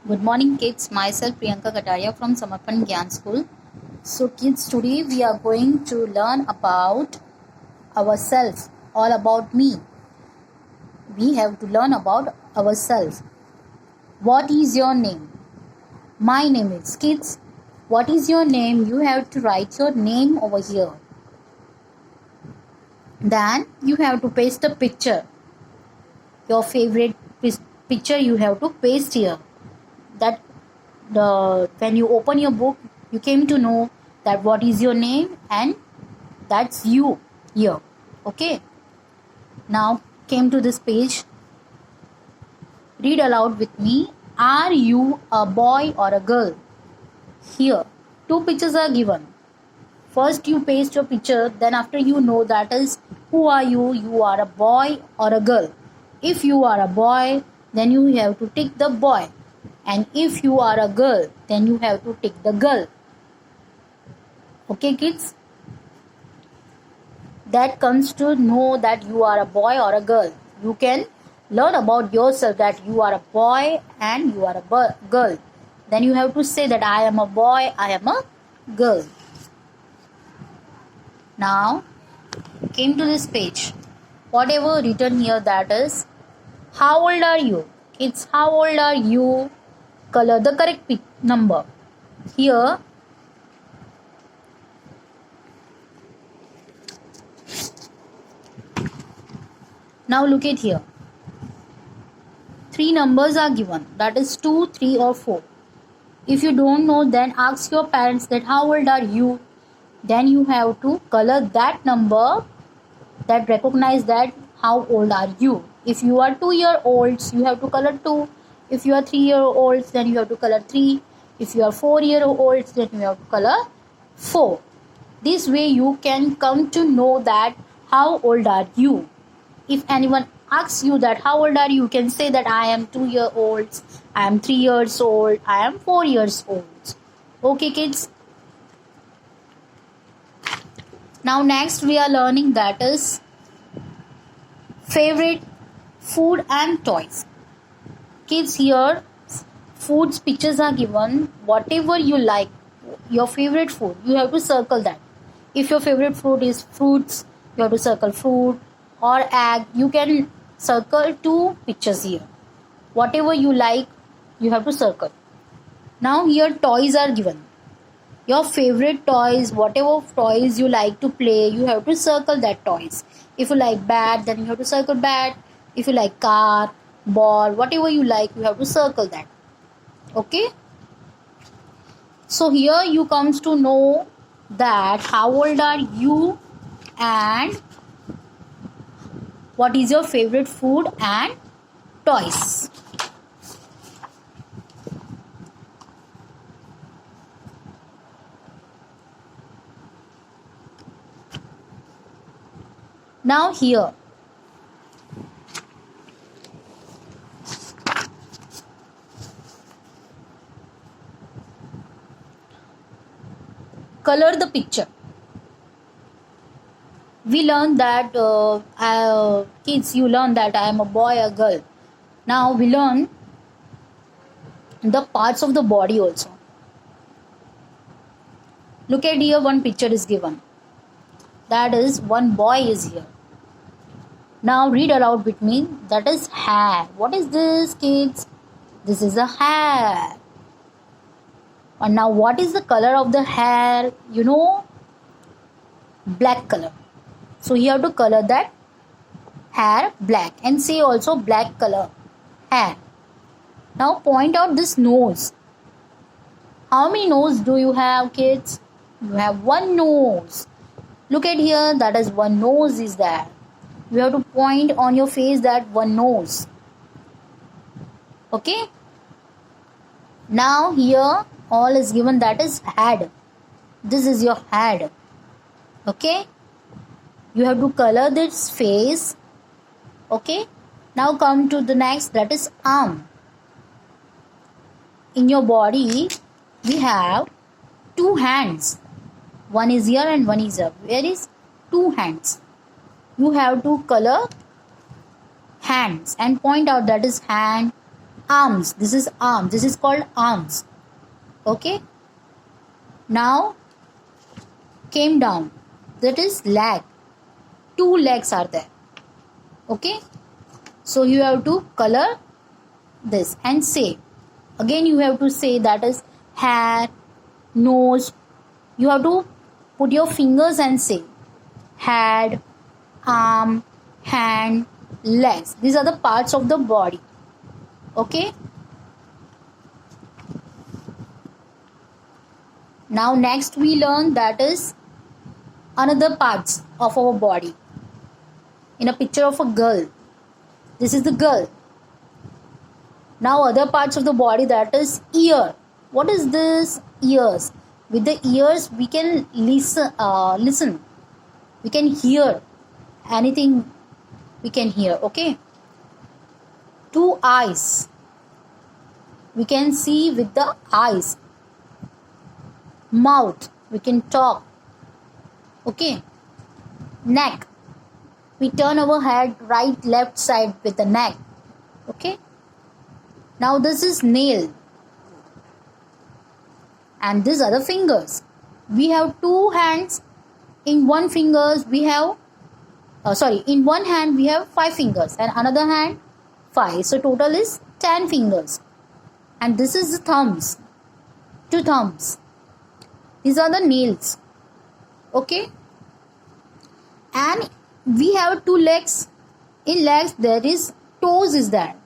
Good morning, kids. Myself Priyanka Kataria from Samarpan Gyan School. So, kids, today we are going to learn about ourselves, all about me. We have to learn about ourselves. What is your name? My name is kids. What is your name? You have to write your name over here. Then you have to paste a picture. Your favorite picture you have to paste here. That when you open your book, you came to know that what is your name and that's you here. Okay. Now came to this page. Read aloud with me. Are you a boy or a girl? Here, two pictures are given. First you paste your picture, then after you know that is who are you. You are a boy or a girl. If you are a boy, then you have to tick the boy. And if you are a girl, then you have to tick the girl. Okay, kids? That comes to know that you are a boy or a girl. You can learn about yourself that you are a boy and you are a girl. Then you have to say that I am a boy, I am a girl. Now, came to this page. Whatever written here, that is, how old are you? Kids, how old are you? Color the correct number. Here, now look at here. 3 numbers are given. That is 2, 3 or 4. If you don't know, then ask your parents that how old are you? Then you have to color that number that recognize that how old are you. If you are 2-year-olds, you have to color 2. If you are 3-year-olds, then you have to color 3. If you are 4-year-olds, then you have to color 4. This way you can come to know that how old are you. If anyone asks you that how old are you, you can say that I am 2-year-olds, I am 3 years old, I am 4 years old. Okay, kids? Now next we are learning that is favorite food and toys. Kids, here foods pictures are given. Whatever you like, your favorite food, you have to circle that. If your favorite food is fruits, you have to circle fruit or egg. You can circle 2 pictures here. Whatever you like, you have to circle. Now here toys are given. Your favorite toys, whatever toys you like to play, you have to circle that toys. If you like bat, then you have to circle bat. If you like car, ball, whatever you like, you have to circle that. Okay? So here you comes to know that how old are you and what is your favorite food and toys. Now here, color the picture. We learn that kids, you learn that I am a boy or girl. Now we learn the parts of the body also. Look at here, one picture is given. That is one boy is here. Now read aloud with me. That is hair. What is this, kids? This is a hair. And now what is the color of the hair? You know, black color. So you have to color that hair black and say also black color hair. Now point out this nose. How many nose do you have, kids? You have one nose. Look at here, that is one nose is there. You have to point on your face that one nose. Okay? Now here all is given, that is head. This is your head. Okay? You have to color this face. Okay? Now come to the next, that is arm. In your body we have 2 hands. One is here and one is here. Where is 2 hands? You have to color hands and point out that is hand, Arms. This is arms. This is called arms. Okay. Now came down. That is leg. Two legs are there. Okay. So you have to color this and say. Again you have to say that is hair, nose. You have to put your fingers and say head, arm, hand, legs. These are the parts of the body. Okay. Now next we learn that is another parts of our body. In a picture of a girl. This is the girl. Now other parts of the body, that is ear. What is this? Ears. With the ears we can listen. We can hear anything we can hear. Okay. Two eyes. We can see with the eyes. Mouth. We can talk. Okay. Neck. We turn our head right, left side with the neck. Okay. Now this is nail. And these are the fingers. We have two hands. In one fingers we have in one hand we have 5 fingers and another hand 5. So total is 10 fingers. And this is the thumbs. 2 thumbs. These are the nails. Okay. And we have 2 legs. In legs there is toes is there.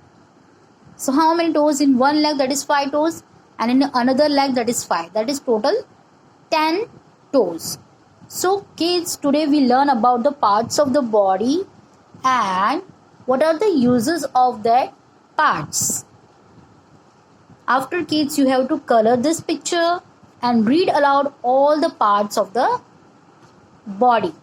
So how many toes? In one leg that is 5 toes and in another leg that is 5. That is total 10 toes. So kids, today we learn about the parts of the body and what are the uses of their parts. After kids, you have to color this picture and read aloud all the parts of the body.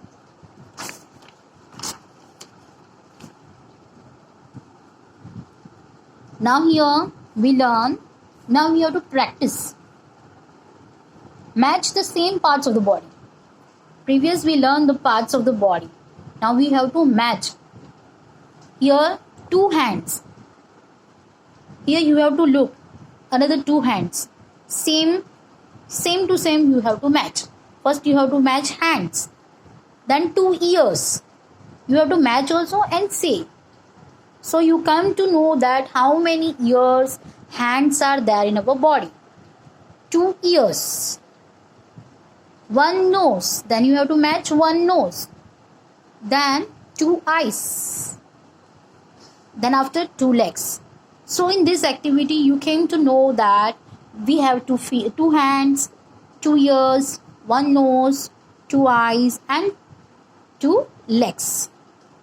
Now here we learn, now we have to practice. Match the same parts of the body. Previous we learned the parts of the body. Now we have to match. Here 2 hands. Here you have to look. Another 2 hands. Same to same you have to match. First you have to match hands. Then 2 ears. You have to match also and say. So you come to know that how many ears, hands are there in our body. 2 ears. 1 nose. Then you have to match 1 nose. Then 2 eyes. Then after 2 legs. So in this activity you came to know that we have 2 hands, 2 ears, 1 nose, 2 eyes and 2 legs.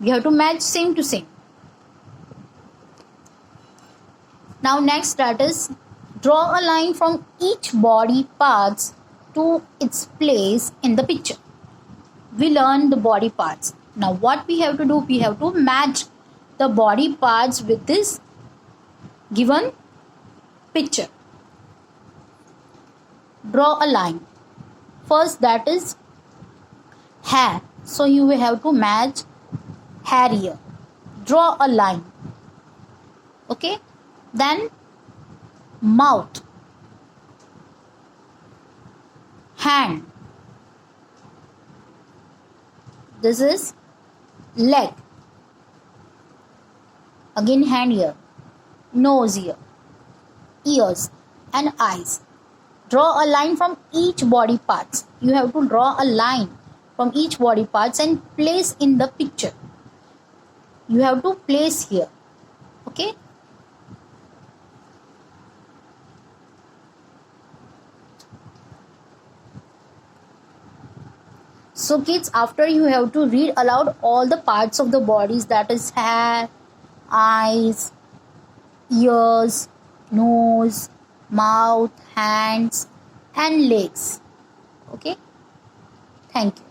We have to match same to same. Now next, that is draw a line from each body parts to its place in the picture. We learn the body parts. Now what we have to do? We have to match the body parts with this given picture. Draw a line. First, that is hair. So you will have to match hair here. Draw a line. Okay. Then mouth, hand. This is leg. Again hand here, nose here, ears and eyes. Draw a line from each body parts. You have to draw a line from each body parts and place in the picture. You have to place here. Okay. So kids, after you have to read aloud all the parts of the bodies, that is hair, eyes, ears, nose, mouth, hands and legs. Okay. Thank you.